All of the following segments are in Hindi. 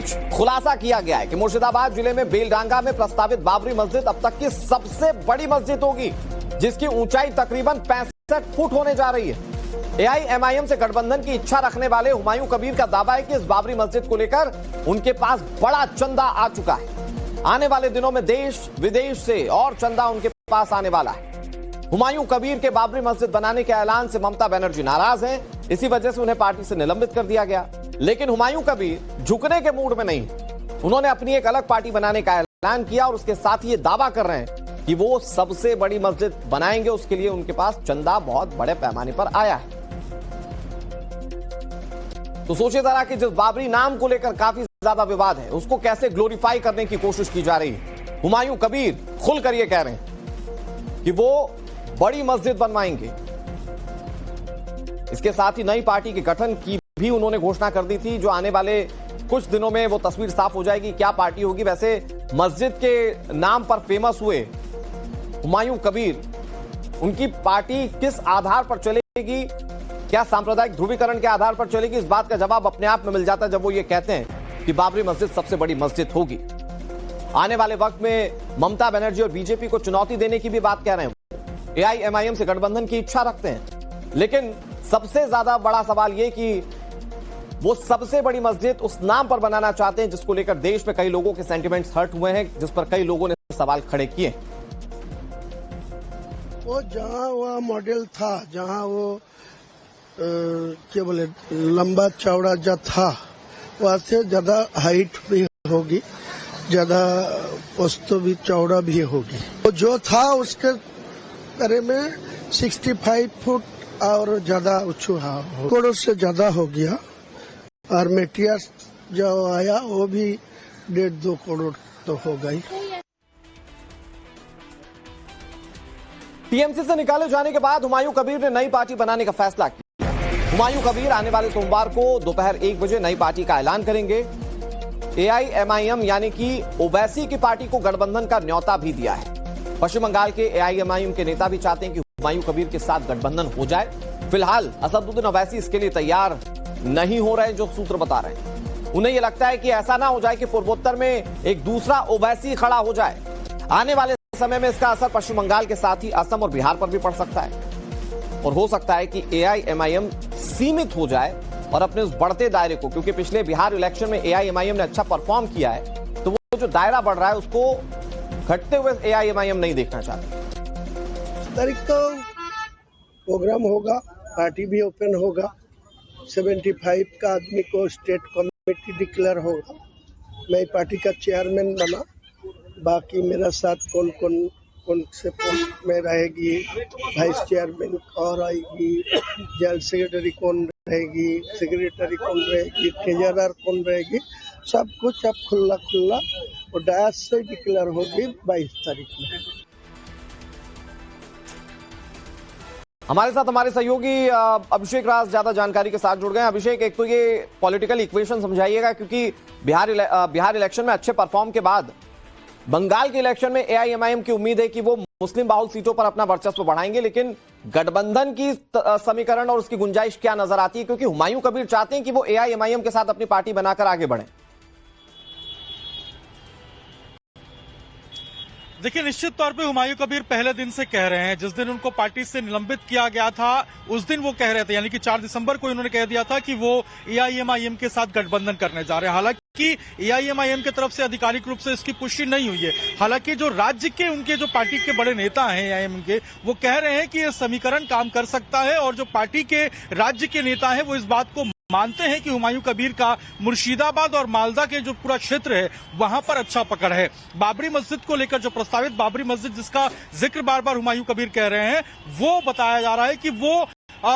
बीच खुलासा किया गया है कि मुर्शिदाबाद जिले में बेलडांगा में प्रस्तावित बाबरी मस्जिद अब तक की सबसे बड़ी मस्जिद होगी, जिसकी ऊंचाई तकरीबन 65 फुट होने जा रही है। एआईएमआईएम से गठबंधन की इच्छा रखने वाले हुमायूं कबीर का दावा है कि इस बाबरी मस्जिद को लेकर उनके पास बड़ा चंदा आ चुका है। आने वाले दिनों में देश विदेश से और चंदा उनके पास आने वाला है। हुमायूं कबीर के बाबरी मस्जिद बनाने के ऐलान से ममता बनर्जी नाराज हैं, इसी वजह से उन्हें पार्टी से निलंबित कर दिया गया। लेकिन हुमायूं कबीर झुकने के मूड में नहीं, उन्होंने अपनी एक अलग पार्टी बनाने का ऐलान किया और उसके साथ ही ये दावा कर रहे हैं कि वो सबसे बड़ी मस्जिद बनाएंगे। उसके लिए उनके पास चंदा बहुत बड़े पैमाने पर आया है। तो सोचिए जरा कि जिस बाबरी नाम को लेकर काफी ज्यादा विवाद है, उसको कैसे ग्लोरीफाई करने की कोशिश की जा रही है। हुमायूं कबीर खुलकर ये कह रहे हैं कि वो बड़ी मस्जिद बनवाएंगे। इसके साथ ही नई पार्टी के गठन की भी उन्होंने घोषणा कर दी थी, जो आने वाले कुछ दिनों में वो तस्वीर साफ हो जाएगी क्या पार्टी होगी। वैसे मस्जिद के नाम पर फेमस हुए हुमायूं कबीर, उनकी पार्टी किस आधार पर चलेगी, क्या सांप्रदायिक ध्रुवीकरण के आधार पर चलेगी, इस बात का जवाब अपने आप में मिल जाता है जब वो ये कहते हैं कि बाबरी मस्जिद सबसे बड़ी मस्जिद होगी। आने वाले वक्त में ममता बनर्जी और बीजेपी को चुनौती देने की भी बात कह रहे हैं। एआईएमआईएम से गठबंधन की इच्छा रखते हैं, लेकिन सबसे ज्यादा बड़ा सवाल यह कि वो सबसे बड़ी मस्जिद उस नाम पर बनाना चाहते हैं जिसको लेकर देश में कई लोगों के सेंटिमेंट्स हर्ट हुए हैं, जिस पर कई लोगों ने सवाल खड़े किए। वो जहां वह मॉडल था, जहां वो क्या बोले लंबा चौड़ा जो था, वहां से ज्यादा हाइट भी होगी, ज्यादा वस्तु भी चौड़ा भी होगी। वो जो था उसके बारे में 65 फुट और ज्यादा ऊंचा करोड़ से ज्यादा हो गया। और मेटियर्स जो आया वो भी 1.5-2 करोड़ तो हो गई। टीएमसी से निकाले जाने के बाद हुमायूं कबीर ने नई पार्टी बनाने का फैसला किया। हुमायूं कबीर आने वाले सोमवार को दोपहर 1 बजे नई पार्टी का ऐलान करेंगे। एआईएमआईएम यानी कि ओवैसी की पार्टी को गठबंधन का न्योता भी दिया है। पश्चिम बंगाल के एआईएमआईएम के नेता भी चाहते हैं कि हुमायूं कबीर के साथ गठबंधन हो जाए। फिलहाल असदुद्दीन ओवैसी इसके लिए तैयार नहीं हो रहे, जो सूत्र बता रहे हैं। उन्हें यह लगता है कि ऐसा ना हो जाए कि पूर्वोत्तर में एक दूसरा ओवैसी खड़ा हो जाए। आने वाले समय में इसका असर पश्चिम बंगाल के साथ ही असम और बिहार पर भी पड़ सकता है, और हो सकता है कि एआईएमआईएम सीमित हो जाए और अपने उस बढ़ते दायरे को, क्योंकि पिछले बिहार इलेक्शन में एआईएमआईएम ने अच्छा परफॉर्म किया है, तो वो जो दायरा बढ़ रहा है उसको घटते हुए एआईएमआईएम नहीं देखना चाहते। तारीख तो प्रोग्राम होगा, पार्टी भी ओपन होगा, 75 का आदमी को स्टेट कमेटी डिक्लेयर होगा। मैं पार्टी का चेयरमैन बना, बाकी मेरा साथ कौन से पोस्ट में रहेगी, वाइस चेयरमैन और आएगी, जनरल सेक्रेटरी कौन रहेगी, सेक्रेटरी कौन रहेगी, ट्रेजरर कौन रहेगी, सब कुछ अब खुला और डायस से डिक्लेयर होगी 22 तारीख में। हमारे साथ हमारे सहयोगी अभिषेक राज ज्यादा जानकारी के साथ जुड़ गए हैं। अभिषेक, एक तो ये पॉलिटिकल इक्वेशन समझाइएगा, क्योंकि बिहार इलेक्शन में अच्छे परफॉर्म के बाद बंगाल के इलेक्शन में एआईएमआईएम की उम्मीद है कि वो मुस्लिम बाहुल सीटों पर अपना वर्चस्व बढ़ाएंगे, लेकिन गठबंधन की समीकरण और उसकी गुंजाइश क्या नजर आती है, क्योंकि हुमायूं कबीर चाहते हैं कि वो एआईएमआईएम के साथ अपनी पार्टी बनाकर आगे बढ़े। देखिए, निश्चित तौर पे हुमायूं कबीर पहले दिन से कह रहे हैं, जिस दिन उनको पार्टी से निलंबित किया गया था उस दिन वो कह रहे थे, यानी कि 4 दिसंबर को उन्होंने कह दिया था कि वो एआईएमआईएम के साथ गठबंधन करने जा रहे हैं। हालांकि एआईएमआईएम की तरफ से आधिकारिक रूप से इसकी पुष्टि नहीं हुई है। हालांकि जो राज्य के उनके जो पार्टी के बड़े नेता हैं एआईएमआईएम के, वो कह रहे हैं कि ये समीकरण काम कर सकता है, और जो पार्टी के राज्य के नेता हैं वो इस बात को मानते हैं कि हुमायूं कबीर का मुर्शिदाबाद और मालदा के जो पूरा क्षेत्र है वहां पर अच्छा पकड़ है। बाबरी मस्जिद को लेकर जो प्रस्तावित बाबरी मस्जिद जिसका जिक्र बार बार हुमायूं कबीर कह रहे हैं, वो बताया जा रहा है कि वो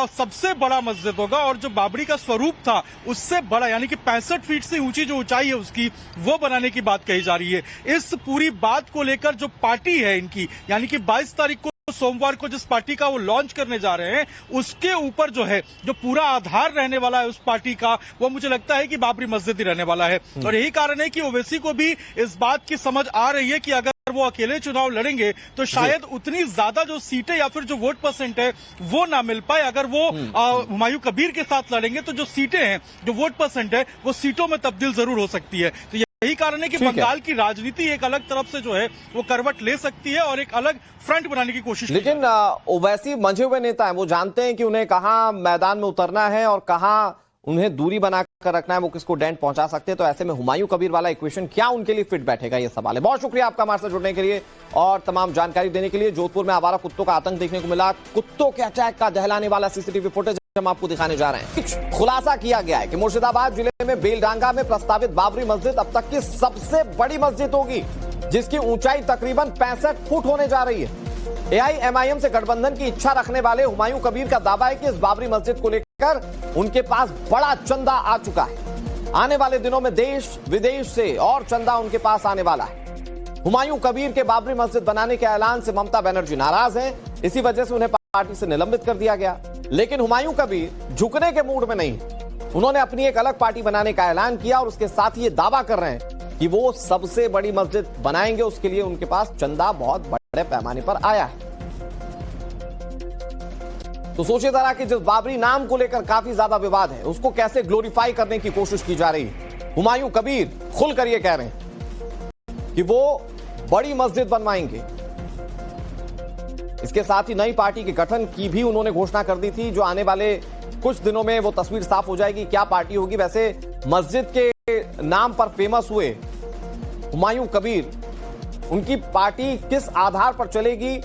सबसे बड़ा मस्जिद होगा, और जो बाबरी का स्वरूप था उससे बड़ा, यानी कि 65 फीट से ऊंची जो ऊंचाई है उसकी, वो बनाने की बात कही जा रही है। इस पूरी बात को लेकर जो पार्टी है इनकी, यानी कि 22 तारीख को सोमवार को जिस पार्टी का वो लॉन्च करने जा रहे हैं, उसके ऊपर जो है जो पूरा आधार रहने वाला है उस पार्टी का, वो मुझे लगता है कि बाबरी मस्जिद ही रहने वाला है। और यही कारण है कि ओवैसी को भी इस बात की समझ आ रही है कि अगर वो अकेले चुनाव लड़ेंगे तो शायद उतनी ज्यादा जो सीटें या फिर जो वोट परसेंट है वो ना मिल पाए। अगर वो हुमायूं कबीर के साथ लड़ेंगे तो जो सीटें हैं, जो वोट परसेंट है, वो सीटों में तब्दील जरूर हो सकती है। तो यही कारण है कि बंगाल की राजनीति एक अलग तरफ से जो है वो करवट ले सकती है और एक अलग फ्रंट बनाने की कोशिश। लेकिन ओवैसी मंझे हुए नेता है, वो जानते हैं कि उन्हें कहां मैदान में उतरना है और कहां उन्हें दूरी बनाकर रखना है, वो किसको डेंट पहुंचा सकते हैं। तो ऐसे में हुमायूं कबीर वाला इक्वेशन क्या उनके लिए फिट बैठेगा, ये सवाल है। बहुत शुक्रिया आपका हमारे साथ जुड़ने के लिए और तमाम जानकारी देने के लिए। जोधपुर में आवारा कुत्तों का आतंक देखने को मिला। कुत्तों के अटैक का दहलाने वाला सीसीटीवी फुटेज हम आपको दिखाने जा रहे हैं। खुलासा किया गया है कि मुर्शिदाबाद जिले में बेलडांगा में प्रस्तावित बाबरी मस्जिद अब तक की सबसे बड़ी मस्जिद होगी, जिसकी ऊंचाई तकरीबन 65 फुट होने जा रही है। एआईएमआईएम से गठबंधन की इच्छा रखने वाले हुमायूं कबीर का दावा है कि इस बाबरी मस्जिद को लेकर उनके पास बड़ा चंदा आ चुका है। आने वाले दिनों में देश विदेश से और चंदा उनके पास आने वाला है। हुमायूं कबीर के बाबरी मस्जिद बनाने के ऐलान से ममता बनर्जी नाराज हैं, इसी वजह से उन्हें पार्टी से निलंबित कर दिया गया। लेकिन हुमायूं कबीर झुकने के मूड में नहीं, उन्होंने अपनी एक अलग पार्टी बनाने का ऐलान किया और उसके साथ ये दावा कर रहे हैं कि वो सबसे बड़ी मस्जिद बनाएंगे। उसके लिए उनके पास चंदा बहुत बड़े पैमाने पर आया है। तो सोचिए जरा कि जिस बाबरी नाम को लेकर काफी ज्यादा विवाद है, उसको कैसे ग्लोरीफाई करने की कोशिश की जा रही है। हुमायूं कबीर खुलकर ये कह रहे हैं कि वो बड़ी मस्जिद बनवाएंगे। इसके साथ ही नई पार्टी के गठन की भी उन्होंने घोषणा कर दी थी, जो आने वाले कुछ दिनों में वो तस्वीर साफ हो जाएगी, क्या पार्टी होगी। वैसे मस्जिद के नाम पर फेमस हुए हुमायूं कबीर, उनकी पार्टी किस आधार पर चलेगी,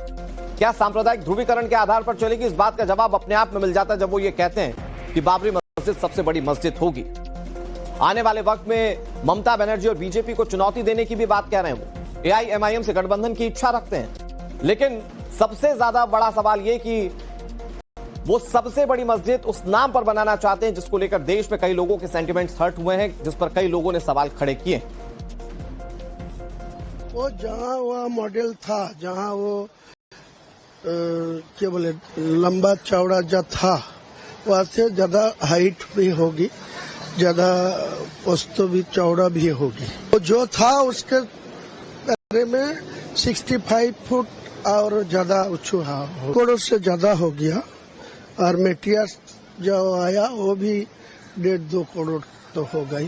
क्या सांप्रदायिक ध्रुवीकरण के आधार पर चलेगी, इस बात का जवाब अपने आप में मिल जाता है जब वो ये कहते हैं कि बाबरी मस्जिद सबसे बड़ी मस्जिद होगी। आने वाले वक्त में ममता बनर्जी और बीजेपी को चुनौती देने की भी बात कह रहे हैं। वो एआईएमआईएम से गठबंधन की इच्छा रखते हैं, लेकिन सबसे ज्यादा बड़ा सवाल यह कि वो सबसे बड़ी मस्जिद उस नाम पर बनाना चाहते हैं जिसको लेकर देश में कई लोगों के सेंटिमेंट्स हर्ट हुए हैं, जिस पर कई लोगों ने सवाल खड़े किए। वो जहाँ वह मॉडल था, जहाँ वो क्या बोले लंबा चौड़ा जो था, वहाँ से ज्यादा हाइट भी होगी, ज्यादा वस्तु भी चौड़ा भी होगी। तो जो था उसके बारे में 65 फुट और ज्यादा ऊंचा करोड़ से ज्यादा हो गया। और मेटियर्स जो आया वो भी 1.5-2 करोड़ तो हो गई।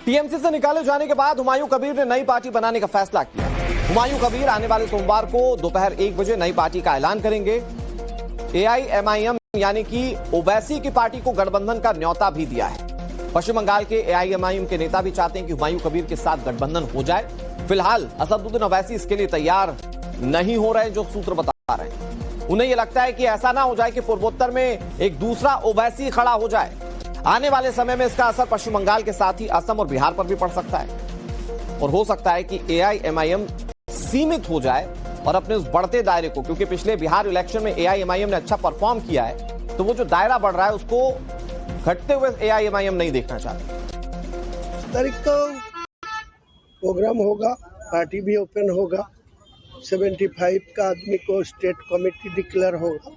टीएमसी से निकाले जाने के बाद हुमायूं कबीर ने नई पार्टी बनाने का फैसला किया। हुमायूं कबीर आने वाले सोमवार को दोपहर 1 बजे नई पार्टी का ऐलान करेंगे। एआईएमआईएम यानी कि ओवैसी की पार्टी को गठबंधन का न्योता भी दिया है। पश्चिम बंगाल के एआईएमआईएम के नेता भी चाहते हैं कि हुमायूं कबीर के साथ गठबंधन हो जाए। फिलहाल असदुद्दीन ओवैसी इसके लिए तैयार नहीं हो रहे, जो सूत्र बता रहे हैं। उन्हें यह लगता है कि ऐसा ना हो जाए कि पूर्वोत्तर में एक दूसरा ओवैसी खड़ा हो जाए। आने वाले समय में इसका असर पश्चिम बंगाल के साथ ही असम और बिहार पर भी पड़ सकता है और हो सकता है कि एआईएमआईएम सीमित हो जाए और अपने उस बढ़ते दायरे को, क्योंकि पिछले बिहार इलेक्शन में एआईएमआईएम ने अच्छा परफॉर्म किया है, तो वो जो दायरा बढ़ रहा है उसको घटते हुए एआईएमआईएम नहीं देखना चाहते। तारीख तो प्रोग्राम होगा, पार्टी भी ओपन होगा, 75 का आदमी को स्टेट कमेटी डिक्लेयर होगा।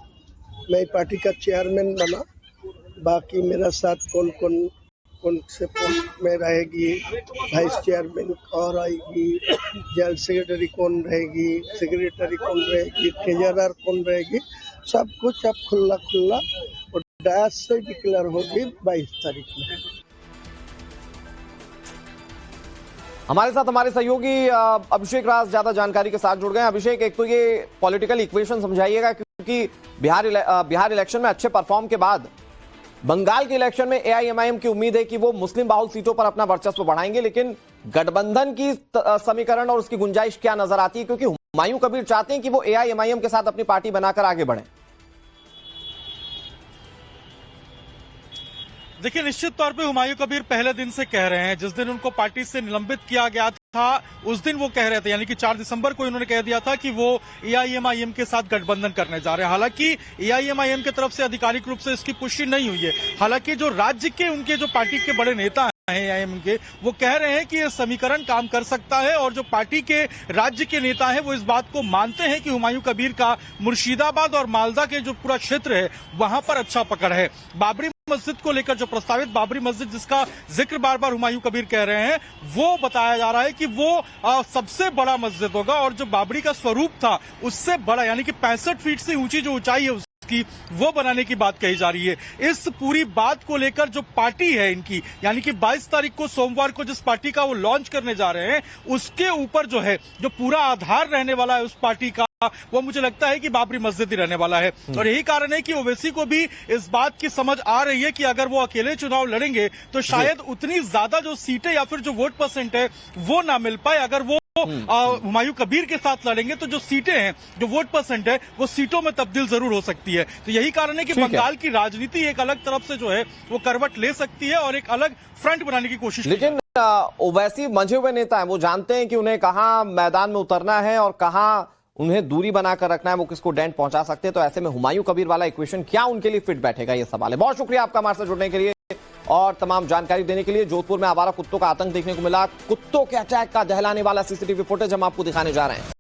मैं पार्टी का चेयरमैन बना, बाकी मेरा साथ कौन से पोस्ट में रहेगी, वाइस चेयरमैन और आएगी, जनरल सेक्रेटरी कौन रहेगी, सेक्रेटरी कौन रहेगी, ट्रेजरर कौन रहेगी, सब कुछ अब खुला और डायस से डिक्लेयर होगी 22 तारीख में। हमारे साथ हमारे सहयोगी अभिषेक राज ज्यादा जानकारी के साथ जुड़ गए। अभिषेक, एक तो ये पॉलिटिकल इक्वेशन समझाइएगा, क्योंकि बिहार इलेक्शन में अच्छे परफॉर्म के बाद बंगाल के इलेक्शन में एआईएमआईएम की उम्मीद है कि वो मुस्लिम बाहुल सीटों पर अपना वर्चस्व बढ़ाएंगे, लेकिन गठबंधन की समीकरण और उसकी गुंजाइश क्या नजर आती है, क्योंकि हुमायूं कबीर चाहते हैं कि वो एआईएमआईएम के साथ अपनी पार्टी बनाकर आगे बढ़े। देखिए, निश्चित तौर पे हुमायूं कबीर पहले दिन से कह रहे हैं, जिस दिन उनको पार्टी से निलंबित किया गया था उस दिन वो कह रहे थे, यानी कि 4 दिसंबर को इन्होंने कह दिया था कि वो एआईएमआईएम के साथ गठबंधन करने जा रहे हैं। हालांकि एआईएमआईएम की तरफ से आधिकारिक रूप से इसकी पुष्टि नहीं हुई है। हालांकि जो राज्य के उनके जो पार्टी के बड़े नेता हैं एआईएमआईएम के, वो कह रहे हैं कि ये समीकरण काम कर सकता है और जो पार्टी के राज्य के नेता हैं वो इस बात को मानते हैं कि हुमायूं कबीर का मुर्शिदाबाद और मालदा के जो पूरा क्षेत्र है वहां पर अच्छा पकड़ है। बाबरी मस्जिद को लेकर जो प्रस्तावित बाबरी मस्जिद जिसका जिक्र बार बार हुमायूं कबीर कह रहे हैं, वो बताया जा रहा है कि वो सबसे बड़ा मस्जिद होगा और जो बाबरी का स्वरूप था उससे बड़ा, यानी कि 65 फीट से ऊंची जो ऊंचाई है उसकी, वो बनाने की बात कही जा रही है। इस पूरी बात को लेकर जो पार्टी है इनकी, यानी कि 22 तारीख को सोमवार को जिस पार्टी का वो लॉन्च करने जा रहे हैं, उसके ऊपर जो है जो पूरा आधार रहने वाला है उस पार्टी का, वो मुझे लगता है कि बाबरी मस्जिद ही रहने वाला है। और यही कारण है कि ओवैसी को भी इस बात की समझ आ रही है कि अगर वो अकेले चुनाव लड़ेंगे तो शायद उतनी ज्यादा जो सीटें या फिर जो वोट परसेंट है वो ना मिल पाए। अगर वो हुमायूं कबीर के साथ लड़ेंगे तो जो सीटें हैं, जो वोट परसेंट है, वो सीटों में तब्दील जरूर हो सकती है। तो यही कारण है कि बंगाल की राजनीति एक अलग तरफ से जो है वो करवट ले सकती है और एक अलग फ्रंट बनाने की कोशिश। लेकिन ओवैसी मंझे हुए नेता है, वो जानते हैं कि उन्हें कहां मैदान में उतरना है और कहां उन्हें दूरी बनाकर रखना है, वो किसको डेंट पहुंचा सकते हैं। तो ऐसे में हुमायूं कबीर वाला इक्वेशन क्या उनके लिए फिट बैठेगा, ये सवाल है। बहुत शुक्रिया आपका हमारे साथ जुड़ने के लिए और तमाम जानकारी देने के लिए। जोधपुर में आवारा कुत्तों का आतंक देखने को मिला, कुत्तों के अटैक का दहलाने वाला सीसीटीवी फुटेज हम आपको दिखाने जा रहे हैं।